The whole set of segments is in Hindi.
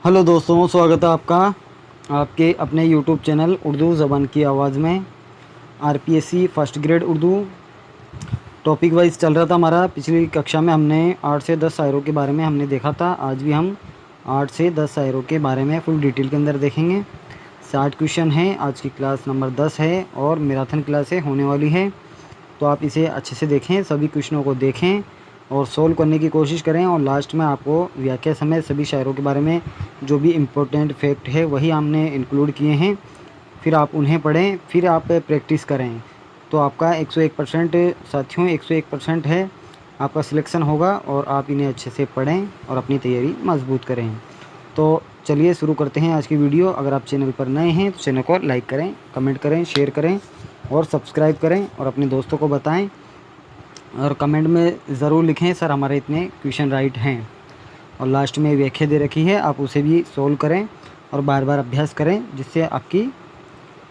हेलो दोस्तों, स्वागत है आपका आपके अपने यूट्यूब चैनल उर्दू ज़बान की आवाज़ में। RPSC first grade Urdu topic wise चल रहा था हमारा। पिछली कक्षा में हमने 8 से 10 शायरों के बारे में हमने देखा था। आज भी हम 8 से 10 शायरों के बारे में फुल डिटेल के अंदर देखेंगे। 60 क्वेश्चन हैं। आज की क्लास नंबर 10 है और मैराथन क्लास होने वाली है, तो आप इसे अच्छे से देखें, सभी क्वेश्चनों को देखें और सोल्व करने की कोशिश करें। और लास्ट में आपको व्याख्या समेत सभी शायरों के बारे में जो भी इम्पोर्टेंट फैक्ट है वही हमने इंक्लूड किए हैं, फिर आप उन्हें पढ़ें, फिर आप प्रैक्टिस करें। तो आपका 101% साथियों 101% है, आपका सिलेक्शन होगा और आप इन्हें अच्छे से पढ़ें और अपनी तैयारी मजबूत करें। तो चलिए शुरू करते हैं आज की वीडियो। अगर आप चैनल पर नए हैं तो चैनल को लाइक करें, कमेंट करें, शेयर करें और सब्सक्राइब करें और अपने दोस्तों को बताएं। और कमेंट में ज़रूर लिखें सर हमारे इतने क्वेश्चन राइट हैं। और लास्ट में व्याख्या दे रखी है, आप उसे भी सोल्व करें और बार बार अभ्यास करें, जिससे आपकी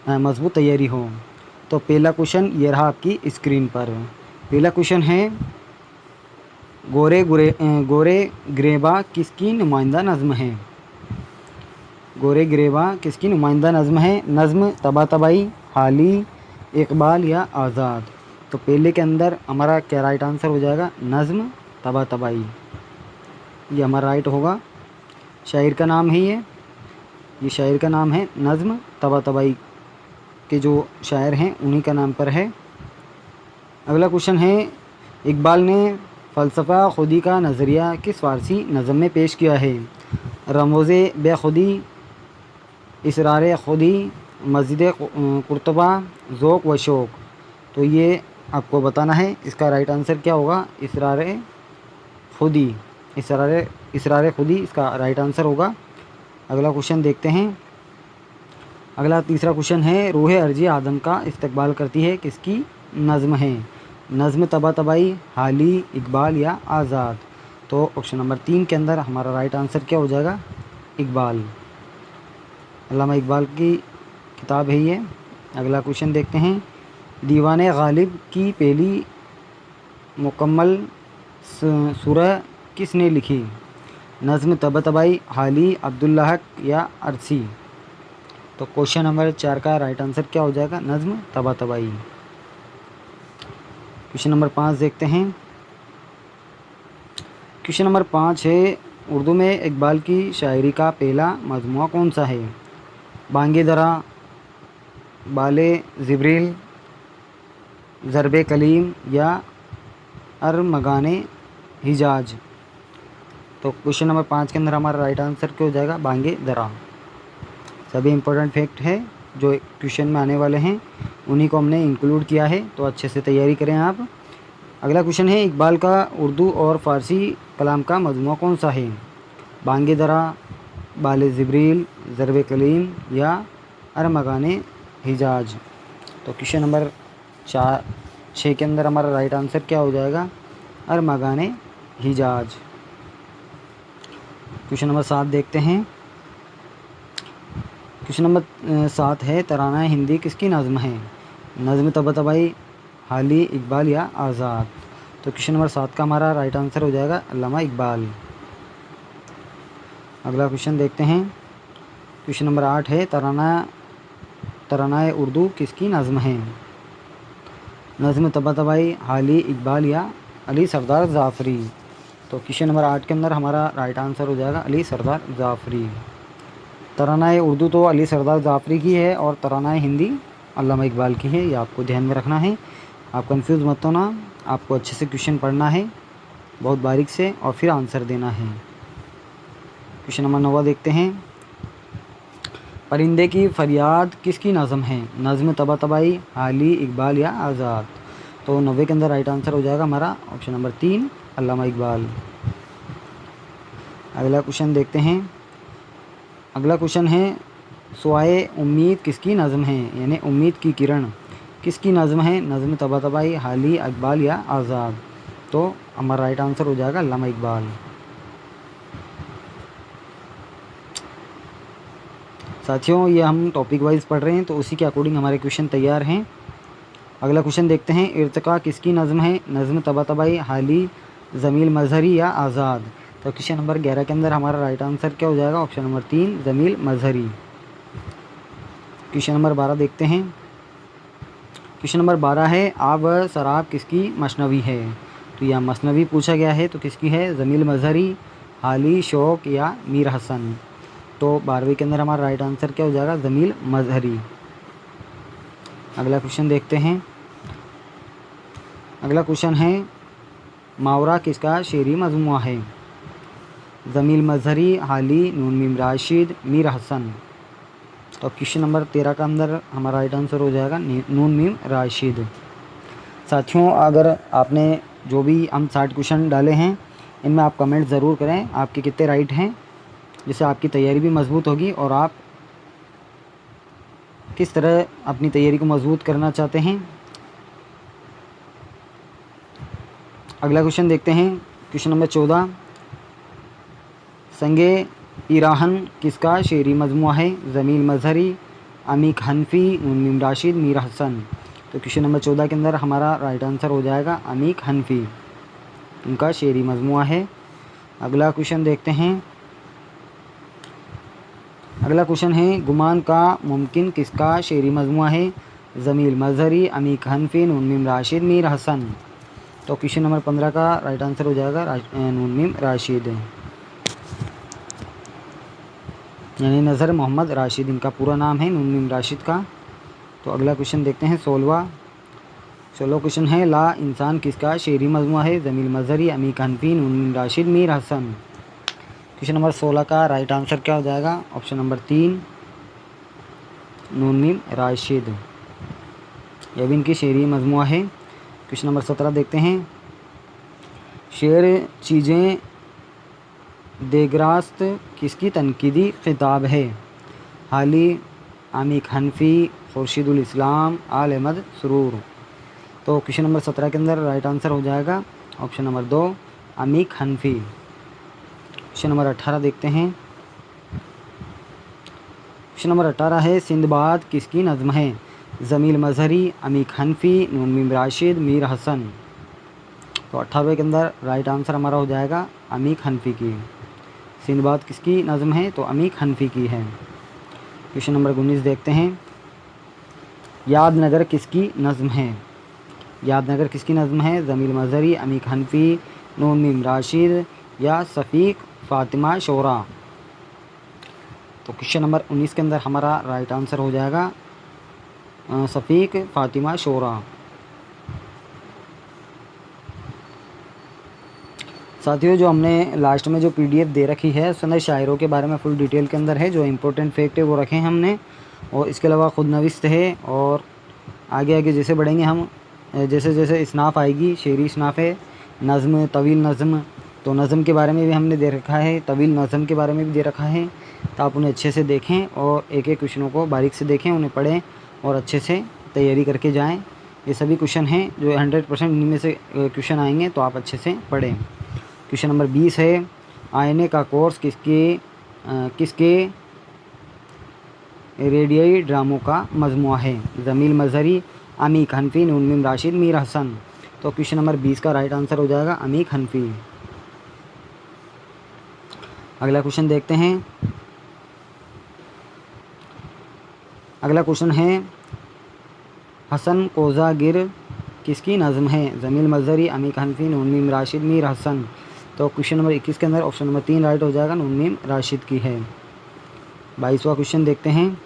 मजबूत तैयारी हो। तो पहला क्वेश्चन ये रहा आपकी स्क्रीन पर। पहला क्वेश्चन है, गोरे ग्रेबा किसकी नुमाइंदा नज़्म है? गोरे ग्रेबा किसकी नुमाइंदा नज़्म है? नज़्म तबातबाई, हाली, इकबाल या आज़ाद? तो पहले के अंदर हमारा क्या राइट आंसर हो जाएगा? नज़्म तबातबाई, ये हमारा राइट होगा। शायर का नाम है ये शायर का नाम है नज़्म तबातबाई, के जो शायर हैं उन्हीं का नाम पर है। अगला क्वेश्चन है, इकबाल ने फ़लसफ़ा खुदी का नज़रिया किस फ़ारसी नज़म में पेश किया है? रमोज़े बेखुदी, इसरार खुदी, मस्जिद कुर्तबा, ज़ौक़ व शौक़? तो ये आपको बताना है, इसका राइट आंसर क्या होगा? इसरार खुदी, इसरार खुदी इसका राइट आंसर होगा। अगला क्वेश्चन देखते हैं। अगला तीसरा क्वेश्चन है, रूह अर्जी आदम का इस्तकबाल करती है किसकी नज़्म है? नज़्म तबातबाई, हाली, इकबाल या आज़ाद? तो ऑप्शन नंबर 3 के अंदर हमारा राइट आंसर क्या हो जाएगा? इकबाल, अल्लामा इकबाल की किताब है ये। अगला क्वेश्चन देखते हैं, दीवान गालिब की पहली मुकम्मल सूरह किसने लिखी? नज़्म तबातबाई, हाली, अब्दुल्लाह या अरसी? तो क्वेश्चन नंबर 4 का राइट आंसर क्या हो जाएगा? नज़्म तबातबाई। क्वेश्चन नंबर 5 देखते हैं। क्वेश्चन नंबर 5 है, उर्दू में इकबाल की शायरी का पहला मजमुआ कौन सा है? बांगे दरा, बाले जिब्रील, ज़रबे कलीम या अरमगाने हिजाज? तो क्वेश्चन नंबर 5 के अंदर हमारा राइट आंसर क्या हो जाएगा? बांगे दरा। सभी इम्पोर्टेंट फैक्ट है जो क्वेश्चन में आने वाले हैं उन्हीं को हमने इंक्लूड किया है, तो अच्छे से तैयारी करें आप। अगला क्वेश्चन है, इकबाल का उर्दू और फ़ारसी कलाम का मजमूआ कौन सा है? बांगे दरा, बाले ज़िब्रील, ज़रबे कलीम या अरमगाने हिजाज? तो क्वेश्चन नंबर 6 के अंदर हमारा राइट आंसर क्या हो जाएगा? अरमगाने हिजाज। क्वेश्चन नंबर 7 देखते हैं। क्वेश्चन नंबर 7 है, तराना हिंदी किसकी नज़्म है? नज़्म तबातबाई, हाली, इकबाल या आज़ाद? तो क्वेश्चन नंबर 7 का हमारा राइट आंसर हो जाएगा अल्लामा इकबाल। अगला क्वेश्चन देखते हैं। क्वेश्चन नंबर 8 है, तराना उर्दू किसकी नज़्म है? नज़्म तबातबाई, हाली, इकबाल या अली सरदार ज़ाफ़री? तो क्वेश्चन नंबर 8 के अंदर हमारा राइट आंसर हो जाएगा अली सरदार ज़ाफ़री। तराना उर्दू तो अली सरदार ज़ाफ़री की है और तराना हिंदी अल्लामा इकबाल की है, ये आपको ध्यान में रखना है। आप कंफ्यूज मत होना, आपको अच्छे से क्वेश्चन पढ़ना है बहुत बारीक से और फिर आंसर देना है। क्वेश्चन नंबर 9 देखते हैं। परिंदे की फरियाद किसकी नज़म है? नज़्म तबातबाई, हाली, इकबाल या आज़ाद? तो 90 के अंदर राइट आंसर हो जाएगा हमारा ऑप्शन नंबर 3 अल्लामा इकबाल। अगला क्वेश्चन देखते हैं। अगला क्वेश्चन है, सुआए उम्मीद किसकी नज़म है? यानी उम्मीद की किरण किसकी नज़म है? नज़्म तबातबाई, हाली, इकबाल या आज़ाद? तो हमारा राइट आंसर हो जाएगा अल्लामा इकबाल। साथियों, ये हम टॉपिक वाइज पढ़ रहे हैं तो उसी के अकॉर्डिंग हमारे क्वेश्चन तैयार हैं। अगला क्वेश्चन देखते हैं, इर्तिका किसकी नज़म है? नज़्म तबातबाई, हाली, ज़मील मज़हरी या आज़ाद? तो क्वेश्चन नंबर 11 के अंदर हमारा राइट आंसर क्या हो जाएगा? Option number 3 Jameel Mazhari. Question number 12 देखते हैं। क्वेश्चन नंबर 12 है आब व शराब किसकी मसनवी है? तो यह मसनवी पूछा गया है, तो किसकी है? जमील मजहरी, हाली, शौक या मीर हसन। तो 12वीं के अंदर हमारा राइट आंसर क्या हो जाएगा? जमील मजहरी। अगला क्वेश्चन देखते हैं। अगला क्वेश्चन है मावरा किसका शेरी मजमुआ है? जमील मजहरी, हाली, नून मीम राशिद, मीर हसन। तो क्वेश्चन नंबर 13 का अंदर हमारा राइट आंसर हो जाएगा नून मीम राशिद। साथियों, अगर आपने जो भी हम 60 क्वेश्चन डाले हैं इनमें आप कमेंट ज़रूर करें आपके कितने राइट हैं, जिससे आपकी तैयारी भी मजबूत होगी और आप किस तरह अपनी तैयारी को मजबूत करना चाहते हैं। अगला क्वेश्चन देखते हैं। क्वेश्चन नंबर 14 संगे इराहन किसका शेरी मजमुआ है? जमील मजहरी, अमीक हनफी, नून मीम राशिद, मीर हसन। तो क्वेश्चन नंबर 14 के अंदर हमारा राइट आंसर हो जाएगा अमीक हनफी, उनका शेरी मजमुआ है। अगला क्वेश्चन देखते हैं। अगला क्वेश्चन है गुमान का मुमकिन किसका शेरी मजमुआ है? जमील मजहरी, अमीक हनफी, नून मीम राशिद, मीर हसन। तो क्वेश्चन नंबर 15 का राइट आंसर हो जाएगा नून मीम राशिद, यानी नज़र मोहम्मद राशिद इनका पूरा नाम है, नून मीम राशिद का। तो अगला क्वेश्चन देखते हैं 16वां क्वेश्चन है ला इंसान किसका शेरी मजमुआ है? जमील मजहरी, अमीक हनफी, नून मीम राशिद, मीर हसन। क्वेश्चन नंबर 16 का राइट आंसर क्या हो जाएगा? ऑप्शन नंबर 3 नून मीम राशिद, यह भी इनकी शेरी मजमुआ है। क्वेश्चन नंबर 17 देखते हैं। शेर चीज़ें देगरास्त किसकी तनकीदी खिताब है? हाली, आमिक हनफी, खुर्शीदुल इस्लाम, आल अहमद सुरूर। तो क्वेश्चन नंबर 17 के अंदर राइट आंसर हो जाएगा ऑप्शन नंबर 2 आमिक हनफी। क्वेश्चन नंबर 18 देखते हैं। क्वेश्चन नंबर 18 है सिंदबाद किसकी नज़्म है? जमील मजहरी, अमीक हनफी, नून मीम राशिद, मीर हसन। तो 18वें के अंदर राइट आंसर हमारा हो जाएगा अमीक हनफी की। सिंदबाद किसकी नज़्म है? तो अमीक हनफी की है। क्वेश्चन नंबर 19 देखते हैं। यादनगर किसकी नज़्म है? यादनगर किसकी नज़्म है? जमील मजहरी, अमीक हनफी, नून मीम राशिद या सफ़ीक फ़ातिमा शोरा। तो क्वेश्चन नंबर 19 के अंदर हमारा राइट आंसर हो जाएगा सफ़ीक फ़ातिमा शोरा। साथियों, जो हमने लास्ट में जो पीडीएफ दे रखी है उसके अंदर शायरों के बारे में फुल डिटेल के अंदर है, जो इम्पोर्टेंट फैक्ट है वो रखे हैं हमने, और इसके अलावा ख़ुद नविस्त है। और आगे आगे जैसे बढ़ेंगे हम, जैसे जैसे इसनाफ़ आएगी, शेरी इसनाफ़ है, नज़्म, तवील नज़्म, तो नज़्म के बारे में भी हमने दे रखा है, तवील नज़्म के बारे में भी दे रखा है। तो आप उन्हें अच्छे से देखें और एक एक क्वेश्चनों को बारीक से देखें, उन्हें पढ़ें और अच्छे से तैयारी करके जाएँ। ये सभी क्वेश्चन हैं जो 100% इनमें से क्वेश्चन आएंगे, तो आप अच्छे से पढ़ें। क्वेश्चन नंबर 20 है आईने का कोर्स किसके रेडियाई ड्रामों का मजमुआ है? जमील मजहरी, अमीक हनफी, नून मीम राशिद, मीर हसन। तो क्वेश्चन नंबर 20 का राइट आंसर हो जाएगा अमीक हनफी। अगला क्वेश्चन देखते हैं। अगला क्वेश्चन है हसन कोज़ागिर किसकी नज़्म है? जमील मजहरी, अमीक हनफी, नून मीम राशिद, मीर हसन। तो क्वेश्चन नंबर 21 के अंदर ऑप्शन नंबर 3 राइट हो जाएगा, नून मीम राशिद की है। 22वां क्वेश्चन देखते हैं।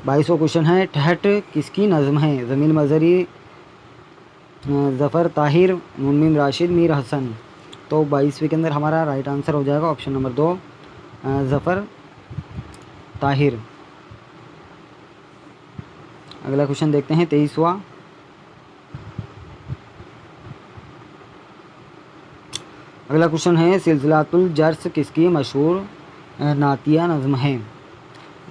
22वां क्वेश्चन है ठहट किसकी नज़्म है? जमील मजहरी, ज़फ़र ताहिर, नून मीम राशिद, मीर हसन। तो 22वें के अंदर हमारा राइट आंसर हो जाएगा ऑप्शन नंबर 2 ज़फ़र ताहिर। अगला क्वेश्चन देखते हैं 23वां। अगला क्वेश्चन है सिलसिलातुल जर्स किसकी मशहूर नातिया नज़्म है?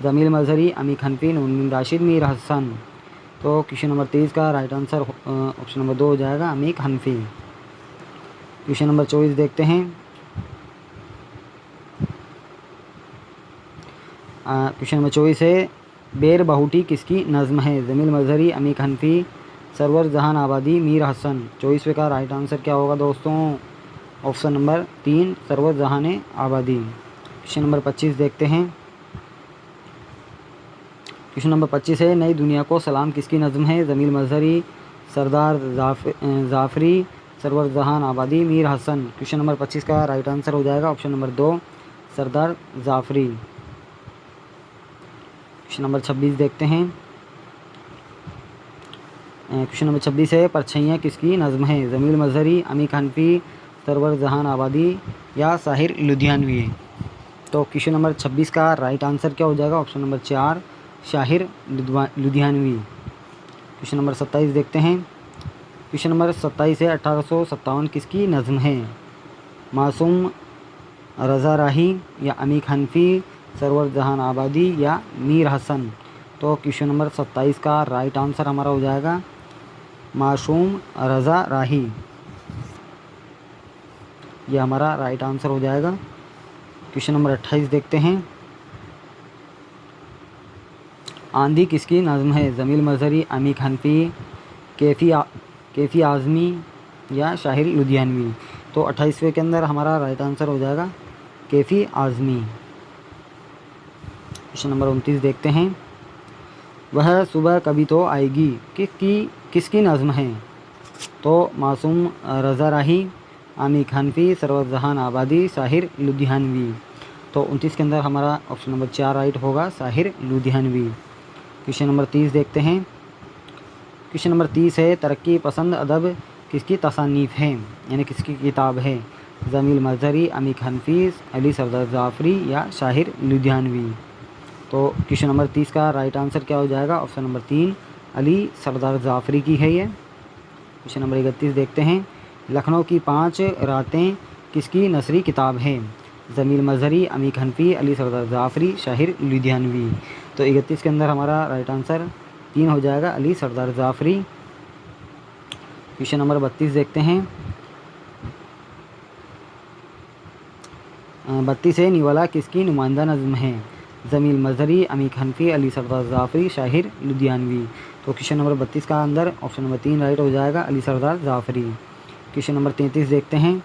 जमील मजहरी, अमीक हनफी, नून मीम राशिद, मीर हसन। तो क्वेश्चन नंबर 23 का राइट आंसर ऑप्शन नंबर 2 हो जाएगा अमीक हनफी। क्वेश्चन नंबर 24 देखते हैं। क्वेश्चन नंबर 24 है बेर बहुटी किसकी नज़्म है? जमील मजहरी, अमीक हनफी, सरवर जहान आबादी, मीर हसन। 24वें का राइट आंसर क्या होगा दोस्तों? ऑप्शन नंबर 3 सरवर जहान आबादी। क्वेश्चन नंबर 25 देखते हैं। क्वेश्चन नंबर 25 है, नई दुनिया को सलाम किसकी नज़्म है? जमील मजहरी, सरदार जाफरी, सरवर जहान आबादी, मीर हसन। क्वेश्चन नंबर 25 का राइट आंसर हो जाएगा ऑप्शन नंबर 2 सरदार जाफरी। क्वेश्चन नंबर 26 देखते हैं। क्वेश्चन नंबर 26 है, परछैयाँ किसकी नज़्म है? जमील मजहरी, अमीक हनफी, सरवर जहान आबादी या साहिर लुधियानवी। तो क्वेश्चन नंबर 26 का राइट आंसर क्या हो जाएगा? Option number 4 Shahir Ludhianvi. Question number 27 देखते हैं। क्वेश्चन नंबर 27 है, 1857 किसकी नज़्म है? मासूम रज़ा राही या अमीक हनफी, सरवर जहान आबादी या मीर हसन। तो क्वेश्चन नंबर 27 का राइट आंसर हमारा हो जाएगा मासूम रज़ा राही। ये हमारा राइट आंसर हो जाएगा। क्वेश्चन नंबर 28 देखते हैं। आंधी किसकी नज़्म है? जमील मजहरी, अमीक हनफी, कैफ़ी आज़मी या शाहिर लुधियानवी। तो 28वें के अंदर हमारा राइट आंसर हो जाएगा कैफ़ी आज़मी। क्वेश्चन नंबर 29 देखते हैं। वह सुबह कभी तो आएगी किसकी नज़्म है? तो मासूम रज़ा राही, अमीक हनफी, सरवर जहान आबादी, साहिर लुधियानवी। तो 29 के अंदर हमारा ऑप्शन नंबर 4 राइट होगा साहिर लुधियानवी। क्वेश्चन नंबर 30 देखते हैं। क्वेश्चन नंबर 30 है, तरक्की पसंद अदब किसकी तसानीफ़ है, यानी किसकी किताब है? जमील मजहरी, अमीक हनफी, अली सरदार जाफरी या शाहिर लुधियानवी। तो क्वेश्चन नंबर 30 का राइट आंसर क्या हो जाएगा? ऑप्शन नंबर 3 अली सरदार जाफरी की है ये। क्वेश्चन नंबर 31 देखते हैं। लखनऊ की 5 रातें किसकी नसरी किताब है? जमील मजहरी, अमीक हनफी, अली सरदार जाफरी, शाहिर लुधियानवी। तो 31 के अंदर हमारा राइट आंसर 3 हो जाएगा अली सरदार जाफरी। क्वेश्चन नंबर 32 देखते हैं। 32 है, निवाला किसकी नुमाइंदा नज़्म है? जमील मजहरी, अमीक हनफी, अली सरदार जाफरी, शाहिर लुधियानवी। तो क्वेश्चन नंबर 32 का अंदर ऑप्शन नंबर 3 राइट हो जाएगा अली सरदार जाफरी। क्वेश्चन नंबर 33 देखते हैं।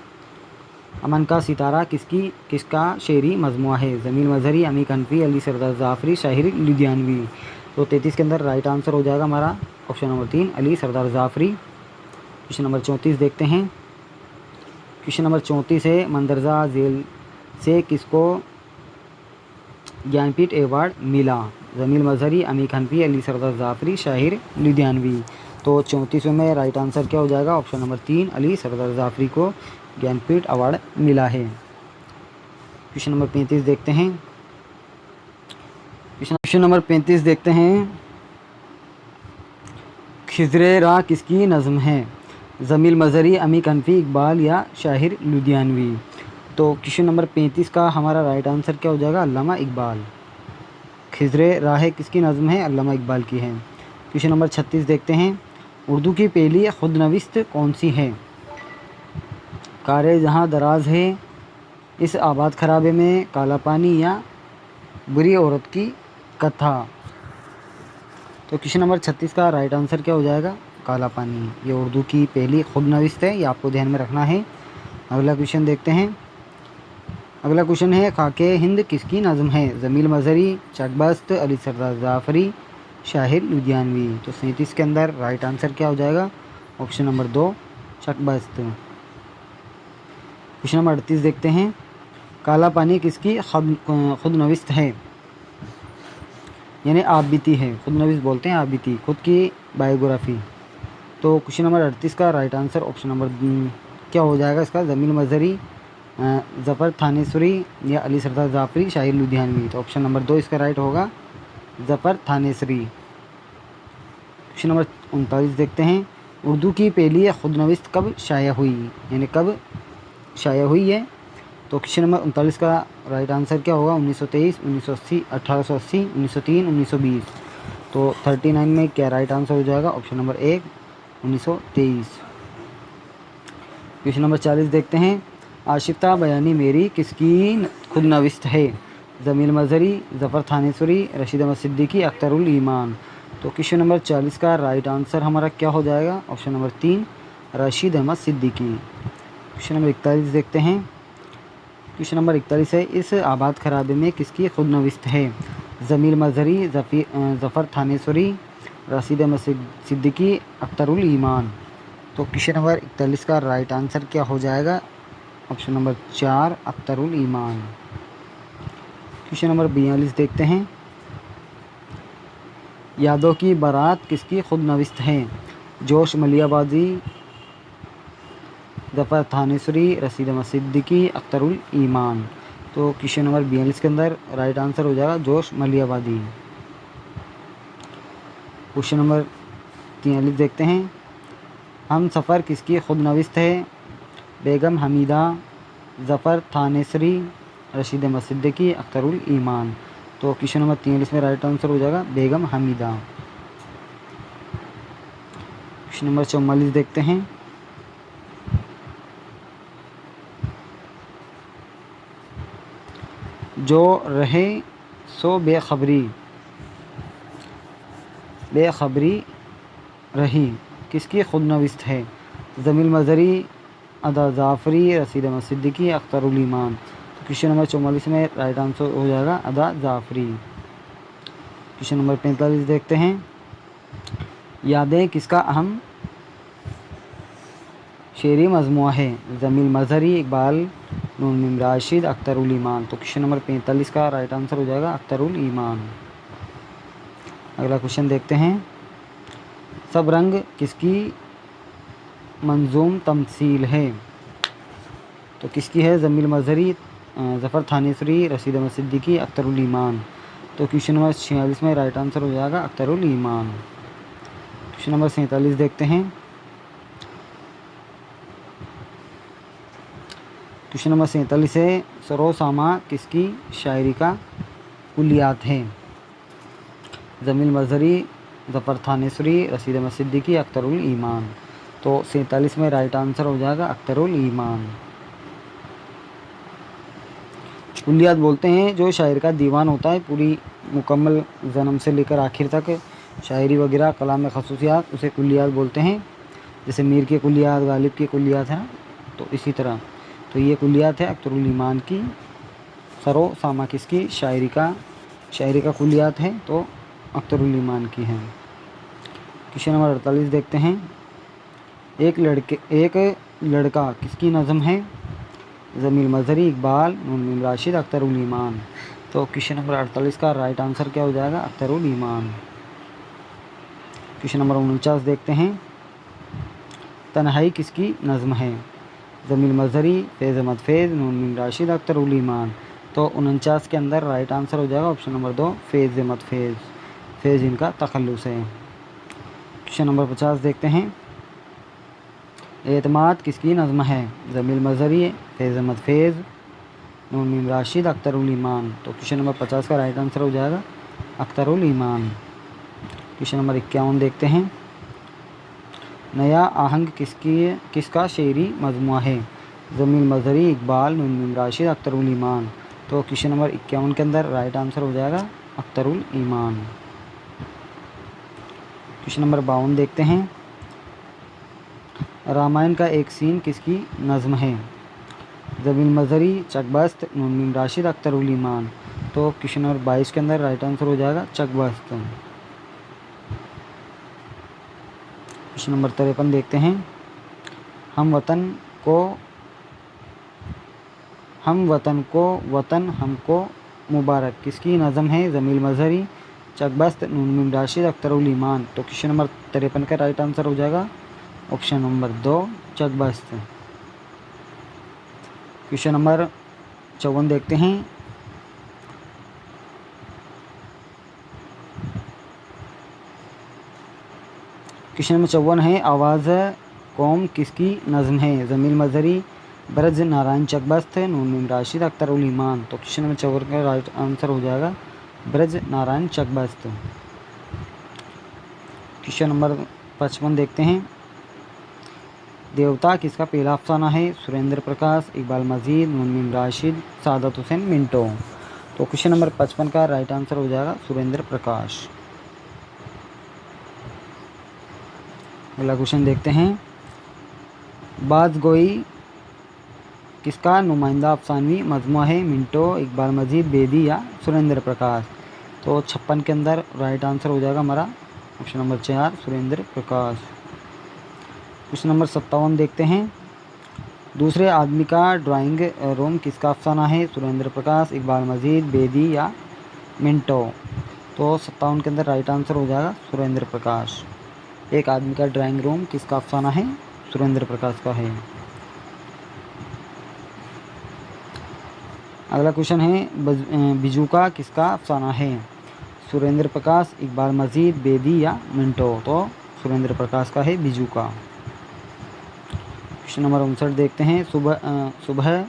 अमन का सितारा किसका शेरी मजमुआ है? जमील मजहरी, अमीक हनफी, अली सरदार जाफरी, शाहिर लुधियानवी। तो 33 के अंदर राइट आंसर हो जाएगा हमारा ऑप्शन नंबर 3 अली सरदार जाफरी। क्वेश्चन नंबर 34 देखते हैं। क्वेश्चन नंबर 34 है, मंदरजा झेल से किसको ज्ञानपीठ अवार्ड मिला? जमील मजहरी, अमीक हनफी, अली सरदार जाफरी, शाहिर लुधियानवी। तो 34वें में राइट आंसर क्या हो जाएगा? ऑप्शन नंबर 3 अली सरदार जाफरी को ज्ञानपीठ अवार्ड मिला है। क्वेश्चन नंबर 35 देखते हैं। क्वेश्चन नंबर 35 देखते हैं। खिज़रे रा किसकी नज़्म है? जमील मजहरी, अमीक हनफी, इकबाल या शाहिर लुधियानवी। तो क्वेश्चन नंबर 35 का हमारा राइट आंसर क्या हो जाएगा? अल्लामा इकबाल। खिज़रे राह किसकी नज़्म है? अल्लामा इकबाल की है। क्वेश्चन नंबर 36 देखते हैं। उर्दू की पहली खुदनविस्त कौन सी है? कारे जहाँ दराज है, इस आबाद खराबे में, काला पानी या बुरी औरत की कथा। तो क्वेश्चन नंबर 36 का राइट आंसर क्या हो जाएगा? काला पानी। ये उर्दू की पहली खुदनविस्त है, ये आपको ध्यान में रखना है। अगला क्वेश्चन देखते हैं। अगला क्वेश्चन है, खाके हिंद किसकी नज़्म है? जमील मजहरी, चकबस्त, अली सरदार जाफरी, शाहिर लुधियानवी। तो 37 के अंदर राइट आंसर क्या हो जाएगा? Option number 2 Chakbast. Question number 38 देखते हैं। काला पानी किसकी खुदनविस्त है, यानी आप बीती है? खुदनविस्त बोलते हैं आप बीती, खुद की बायोग्राफी। तो क्वेश्चन नंबर 38 का राइट आंसर ऑप्शन नंबर क्या हो जाएगा इसका? जमील मजहरी, ज़फ़र थानेसरी या अली सरदार जाफरी, शाहिर लुधियानवी। तो ऑप्शन नंबर 2 इसका राइट होगा ज़फ़र थानेसरी। क्वेश्चन नंबर 39 देखते हैं। उर्दू की पहली खुदनविस्त कब शाया हुई, यानी कब शाया हुई है? तो क्वेश्चन नंबर 39 का राइट आंसर क्या होगा? 1923, 1980, 1880, 1903, 1920। तो 39 में क्या राइट आंसर हो जाएगा? Option number 1 1923। क्वेश्चन नंबर 40 देखते हैं। आशिफ्ता बयानी मेरी किसकी खुदनविस्त है? जमील मज़हरी, ज़फ़र थानेसरी, रशीद अहमद सिद्दीकी, अख्तरुल ईमान। तो क्वेश्चन नंबर 40 का राइट आंसर हमारा क्या हो जाएगा? Option number 3 Rashid Ahmad Siddiqui. Question number 41 देखते हैं। क्वेश्चन नंबर 41 है, इस आबाद खराबे में किसकी खुदनविस्त है? जमील मज़हरी, ज़फ़र थानेसरी, रशीद अहमद सिद्दीकी, अख्तरुल ईमान। तो क्वेश्चन नंबर 41 का राइट आंसर क्या हो जाएगा? ऑप्शन नंबर 4 अख्तरुल ईमान। क्वेश्चन नंबर 42 देखते हैं। यादों की बारात किसकी खुदनविस्त है? जोश मलियाबादी, ज़फ़र थानेसरी, रशीद अहमद सिद्दीकी, अख्तरुल ईमान। तो क्वेश्चन नंबर 42 के अंदर राइट आंसर हो जाएगा जोश मलियाबादी। क्वेश्चन नंबर 43 देखते हैं। हम सफ़र किसकी खुदनविस्त है? बेगम हमीदा, ज़फ़र थानेसरी, रशीद अहमद सिद्दीकी, अख्तरुल ईमान। तो क्वेश्चन नंबर 43 में राइट आंसर हो जाएगा बेगम हमीदा। क्वेश्चन नंबर 44 देखते हैं। जो रहे सो बेखबरी रही किसकी खुदनविस्त है? जमील मज़हरी, अदा जाफ़री, रशीद अहमद सिद्दीकी, अख्तरुल ईमान। तो क्वेश्चन नंबर 44 में राइट आंसर हो जाएगा अदा जाफ़री। क्वेश्चन नंबर 45 देखते हैं। यादें किसका अहम शेरी मजमुआ है? जमील मज़हरी, इकबाल, नून मीम राशिद, अख्तरुल ईमान। तो क्वेश्चन नंबर 45 का राइट आंसर हो जाएगा अख्तरुल ईमान। अगला क्वेश्चन देखते हैं। सब रंग किसकी मंजूम तमसील है? तो किसकी है? जमील मज़हरी, ज़फ़र थानेसरी, रशीद अहमद सिद्दीकी, अख्तरुल ईमान। तो क्वेश्चन नंबर 46 में राइट आंसर हो जाएगा अख्तरुल ईमान। क्वेश्चन नंबर 47 देखते हैं। क्वेश्चन नंबर 47 है, सरोसामा किसकी शायरी का कुलियात है? जमील मज़हरी, ज़फ़र थानेसरी, रशीद अहमद सिद्दीकी, अख्तरुल ईमान। तो 47 में राइट आंसर हो जाएगा अख्तरुल ईमान। कुलियात बोलते हैं जो शायर का दीवान होता है, पूरी मुकम्मल जन्म से लेकर आखिर तक शायरी वगैरह कलाम में खसूसियात, उसे कुलियात बोलते हैं। जैसे मीर के कुलियात, गालिब के कुलियात है ना, तो इसी तरह तो ये कुलियात है अख्तरुल ईमान की। सरो सामा किसकी शायरी का कुलियात है, तो अख्तरुल ईमान की है। क्वेश्चन नंबर 48 देखते हैं। एक लड़का किसकी नज़म है? जमील मज़हरी, इकबाल, नून मीम राशिद, अख्तरुल ईमान। तो क्वेश्चन नंबर 48 का राइट आंसर क्या हो जाएगा? अख्तरुल ईमान। क्वेश्चन नंबर 49 देखते हैं। तन्हाई किसकी नज़म है? जमील मज़हरी, फैज़ अहमद फैज़, नून मीम राशिद, अख्तरुल ईमान। तो 49 के अंदर राइट आंसर हो जाएगा ऑप्शन नंबर 2 फैज़ अहमद फैज़। फैज़ इनका तखल्लुस है। क्वेश्चन नंबर 50 देखते हैं। एतमाद किसकी नज़म है? जमील मज़हरी, फैज़ अहमद फैज़, नून मीम राशिद, अख्तरुल ईमान। तो क्वेश्चन नंबर 50 का राइट आंसर हो जाएगा अख्तरुल ईमान। क्वेश्चन नंबर 51 देखते हैं। नया आहंग किसका शेरी मजमुआ है? जमील मज़हरी, इकबाल, नून मीम राशिद, अख्तरुल ईमान। तो क्वेश्चन नंबर 51 के अंदर राइट आंसर हो जाएगा अख्तरुल ईमान। क्वेश्चन नंबर 52 देखते हैं। रामायण का एक सीन किसकी नज़म है? जमील मज़हरी, चकबस्त, नून मीम राशिद, अख्तरुल ईमान। तो क्वेश्चन नंबर 22 के अंदर राइट आंसर हो जाएगा चकबस्त। क्वेश्चन नंबर 53 देखते हैं। हम वतन को वतन हमको मुबारक किसकी नज़म है? जमील मज़हरी, चकबस्त, नून मीम राशिद, अख्तरुल ईमान। तो क्वेश्चन नंबर 53 का राइट आंसर हो जाएगा option number 2 Chakbast. Question number 54 देखते हैं। क्वेश्चन नंबर 54 है, आवाज़ कौम किसकी नज़म है? जमील मज़हरी, ब्रज नारायण चकबस्त, नून मीम राशिद, अख्तरुल ईमान। तो क्वेश्चन नंबर 54 का राइट आंसर हो जाएगा ब्रज नारायण चकबस्त। क्वेश्चन नंबर 55 देखते हैं। देवता किसका पहला अफसाना है? सुरेंद्र प्रकाश, इकबाल मजीद, नून मीम राशिद, सादत हुसैन मिंटो। तो क्वेश्चन नंबर 55 का राइट आंसर हो जाएगा सुरेंद्र प्रकाश। अगला क्वेश्चन देखते हैं, बाज़गोई किसका नुमाइंदा अफसानवी मजमूआ है? मिंटो, इकबाल मजीद, बेदी या सुरेंद्र प्रकाश? तो 56 के अंदर राइट आंसर हो जाएगा हमारा ऑप्शन नंबर 4 सुरेंद्र प्रकाश। क्वेश्चन नंबर 57 देखते हैं, दूसरे आदमी का ड्राइंग रूम किसका अफसाना है? सुरेंद्र प्रकाश, इकबाल मजीद, बेदी या मिंटो? तो 57 के अंदर राइट आंसर हो जाएगा सुरेंद्र प्रकाश। एक आदमी का ड्राइंग रूम किसका अफसाना है? सुरेंद्र प्रकाश का है। अगला क्वेश्चन है, बिजूका किसका अफसाना है? सुरेंद्र प्रकाश, इकबाल मजीद, बेदी या मिंटो? तो सुरेंद्र प्रकाश का है बिजूका। क्वेश्चन नंबर 59 देखते हैं, सुबह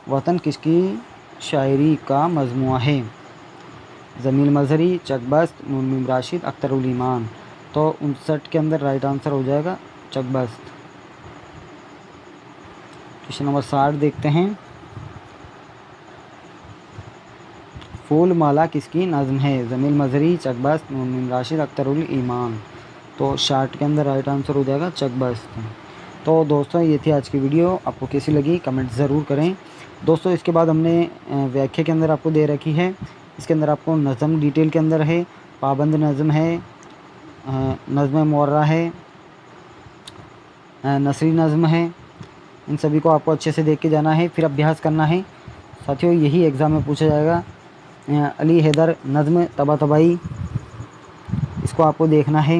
वतन किसकी शायरी का मजमूआ है? जमील मजहरी, चकबस्त, नून मीम राशिद, अख्तरुल ईमान? तो 59 के अंदर राइट आंसर हो जाएगा चकबस्त। क्वेश्चन नंबर 60 देखते हैं, फूल माला किसकी नज़्म है? जमील मजहरी, चकबस्त, नून मीम राशिद, अख्तरुल ईमान? तो 60 के अंदर राइट आंसर हो जाएगा चकबस्त। तो दोस्तों ये थी आज की वीडियो, आपको कैसी लगी कमेंट ज़रूर करें। दोस्तों इसके बाद हमने व्याख्या के अंदर आपको दे रखी है, इसके अंदर आपको नज़म डिटेल के अंदर है, पाबंद नज़म है, नज़्म मुअर्रा है, नसरी नज़्म है। इन सभी को आपको अच्छे से देख के जाना है, फिर अभ्यास करना है। साथियों यही एग्ज़ाम में पूछा जाएगा। अली हैदर नज़्म तबातबाई, इसको आपको देखना है,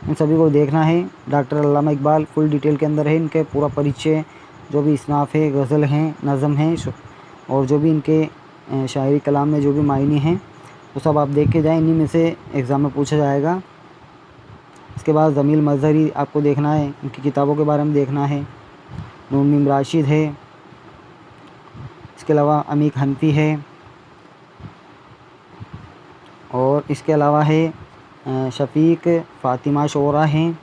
इन सभी को देखना है। डॉक्टर अल्लामा इकबाल फुल डिटेल के अंदर है, इनके पूरा परिचय, जो भी इसनाफ़ है, गज़ल हैं, नज़म हैं और जो भी इनके शायरी कलाम में जो भी मायने हैं वो सब आप देख के जाएँ, इन्हीं में से एग्ज़ाम में पूछा जाएगा। इसके बाद जमील मजहरी आपको देखना है, उनकी किताबों के बारे में देखना है। नून मीम राशिद है, इसके अलावा अमीक हनफी है और इसके अलावा है शफ़ीक फ़ातिमा शोरा हैं।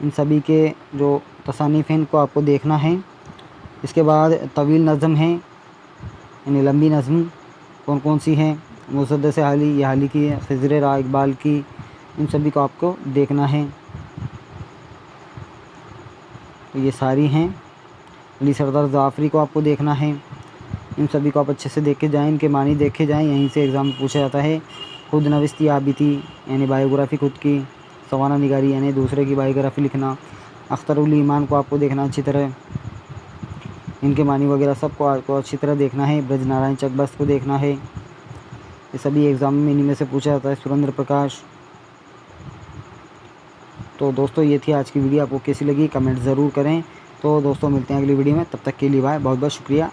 इन सभी के जो तसानीफ़ हैं इनको आपको देखना है। इसके बाद तवील नज़म है, यानी लंबी नज़म कौन कौन सी हैं? मुसद्दस हाली, ये हाली की है, ख़िज़्र रा इकबाल की, इन सभी को आपको देखना है। तो ये सारी हैं। अली सरदार ज़ाफ़री को आपको देखना है। इन सभी को आप अच्छे से देख के जाएँ, इनके मानी देखे जाएँ, यहीं से एग्ज़ाम में पूछा जाता है। खुद नविस्ती आबिती यानी बायोग्राफ़ी खुद की, सवाना निगारी यानी दूसरे की बायोग्राफ़ी लिखना। अख्तरुल ईमान को आपको देखना अच्छी तरह, इनके मानी वगैरह सबको आपको अच्छी तरह देखना है। ब्रज नारायण चकबस्त को देखना है, ये सभी एग्ज़ाम में इन्हीं में से पूछा जाता है। सुरेंद्र प्रकाश। तो दोस्तों ये थी आज की वीडियो, आपको कैसी लगी कमेंट ज़रूर करें। तो दोस्तों मिलते हैं अगली वीडियो में, तब तक के लिए बाय, बहुत बहुत शुक्रिया।